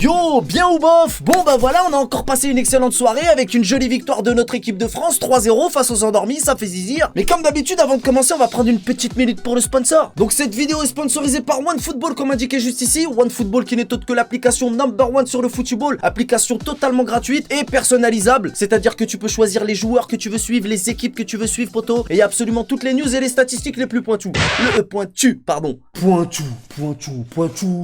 Yo, bien ou bof? Bon bah voilà, on a encore passé une excellente soirée avec une jolie victoire de notre équipe de France, 3-0 face aux endormis, ça fait zizir. Mais comme d'habitude, avant de commencer, on va prendre une petite minute pour le sponsor. Donc cette vidéo est sponsorisée par OneFootball comme indiqué juste ici. OneFootball qui n'est autre que l'application #1 sur le football, application totalement gratuite et personnalisable. C'est-à-dire que tu peux choisir les joueurs que tu veux suivre, les équipes que tu veux suivre, poto. Et il y a absolument toutes les news et les statistiques les plus pointues. Pointu,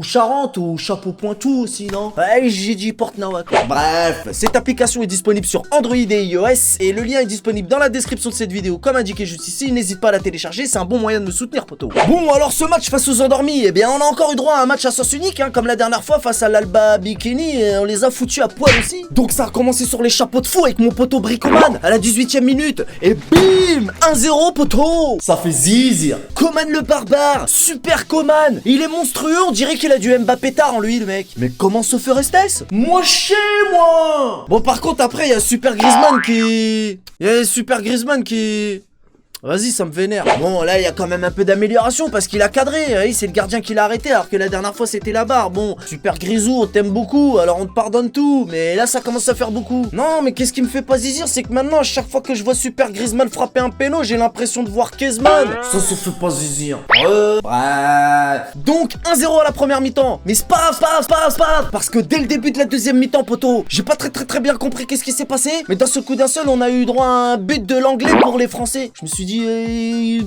Charente ou chapeau pointu aussi, non? Ouais, j'ai dit Porte-Nawak. Bref, cette application est disponible sur Android et iOS et le lien est disponible dans la description de cette vidéo comme indiqué juste ici. N'hésite pas à la télécharger, c'est un bon moyen de me soutenir, poto. Bon, alors ce match face aux endormis, eh bien on a encore eu droit à un match à sens unique, hein, comme la dernière fois face à l'Alba Bikini, et on les a foutus à poil aussi. Donc ça a commencé sur les chapeaux de fou avec mon poteau Bricoman à la 18e minute et bim, 1-0, poto. Ça fait zizir. Coman le barbare, super Coman, il est monstrueux, on dirait qu'il a du Mbappé tard en lui, le mec. Mais comment se ferait ce moi chez moi. Bon, par contre après il y a Super Griezmann qui... Vas-y, ça me vénère. Bon, là, il y a quand même un peu d'amélioration parce qu'il a cadré. Oui, c'est le gardien qui l'a arrêté alors que la dernière fois, c'était la barre. Bon, Super Grisou, on t'aime beaucoup, alors on te pardonne tout. Mais là, ça commence à faire beaucoup. Non, mais qu'est-ce qui me fait pas zizir, c'est que maintenant, à chaque fois que je vois Super Griezmann frapper un péno, j'ai l'impression de voir Kezman. Ça se fait pas zizir. Bref. Donc, 1-0 à la première mi-temps. Mais c'est pas grave. Parce que dès le début de la deuxième mi-temps, poto, j'ai pas très bien compris qu'est-ce qui s'est passé. Mais d'un seul coup d'un seul, on a eu droit à un but de l'anglais pour les Français. Je me suis dit,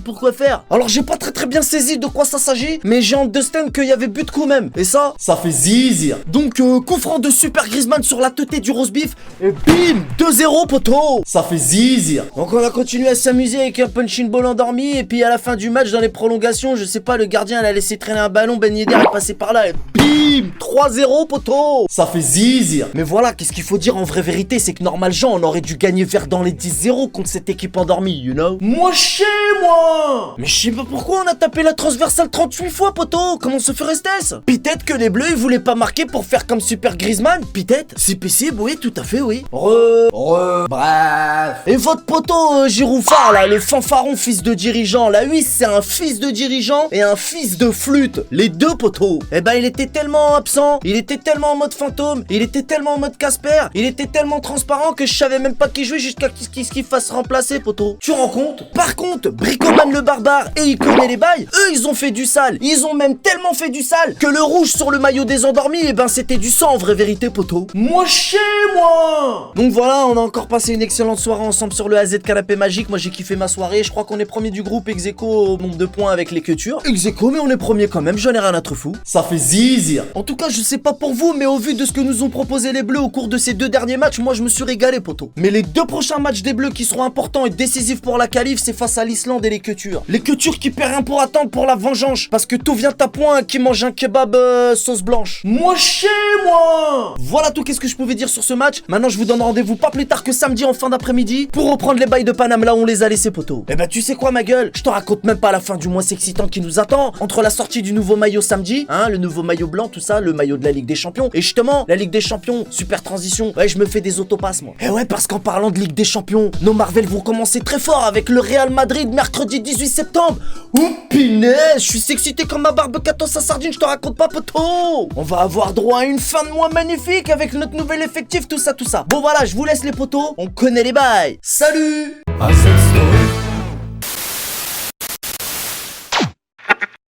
pourquoi faire? Alors j'ai pas très bien saisi de quoi ça s'agit, mais j'ai understand qu'il y avait but quand même. Et ça fait zizir. Donc coup franc de Super Griezmann sur la teuté du roast beef et bim, 2-0, poto. Ça fait zizir. Donc on a continué à s'amuser avec un punching ball endormi et puis à la fin du match dans les prolongations, je sais pas, le gardien elle a laissé traîner un ballon, Ben Yedder est passé par là et bim, 3-0, poto. Ça fait zizir. Mais voilà, qu'est-ce qu'il faut dire en vraie vérité, c'est que normalement on aurait dû gagner vers dans les 10-0 contre cette équipe endormie, you know. Moi chez moi. Mais je sais pas pourquoi on a tapé la transversale 38 fois, poto. Comment se ferait ce? Peut-être que les bleus ils voulaient pas marquer pour faire comme Super Griezmann. Peut-être. C'est possible, oui, tout à fait, oui. Bref. Et votre poteau Giroufard là, le fanfaron fils de dirigeant, là, oui, c'est un fils de dirigeant et un fils de flûte. Les deux poteaux. Eh ben il était tellement absent, il était tellement en mode fantôme, il était tellement en mode Casper, il était tellement transparent que je savais même pas qui jouait jusqu'à qu'il fasse remplacer, poteau. Tu rends compte? Par contre, Bricoman le barbare et il connaît les bails, eux ils ont fait du sale. Ils ont même tellement fait du sale que le rouge sur le maillot des endormis, eh ben c'était du sang en vraie vérité, poto. Moi chez moi. Donc voilà, on a encore passé une excellente soirée ensemble sur le AZ Canapé Magique. Moi j'ai kiffé ma soirée, je crois qu'on est premier du groupe ex-aequo au nombre de points avec les queutures. Ex-aequo, mais on est premier quand même, j'en ai rien à trop fou. Ça fait zizir. En tout cas, je sais pas pour vous, mais au vu de ce que nous ont proposé les bleus au cours de ces deux derniers matchs, moi je me suis régalé, poto. Mais les deux prochains matchs des bleus qui seront importants et décisifs pour la qualif, c'est face à l'Islande et les queutures. Les queutures qui paient rien pour attendre pour la vengeance. Parce que tout vient à point qui mange un kebab sauce blanche. Moi chez moi. Voilà tout qu'est-ce que je pouvais dire sur ce match. Maintenant je vous donne rendez-vous pas plus tard que samedi en fin d'après-midi pour reprendre les bails de Paname là où on les a laissés, poteaux. Et bah tu sais quoi ma gueule, je te raconte même pas la fin du mois excitant qui nous attend. Entre la sortie du nouveau maillot samedi, hein, le nouveau maillot blanc, tout ça, le maillot de la Ligue des Champions. Et justement, la Ligue des Champions, super transition. Ouais, je me fais des autopasses moi. Et ouais, parce qu'en parlant de Ligue des Champions, nos Marvel vont commencer très fort avec le Real Madrid mercredi 18 septembre. Oh punaise, je suis excité comme ma barbe à sardine, je te raconte pas, poto. On va avoir droit à une fin de mois magnifique avec notre nouvel effectif, tout ça. Bon voilà, je vous laisse les potos, on connaît les bails. Salut.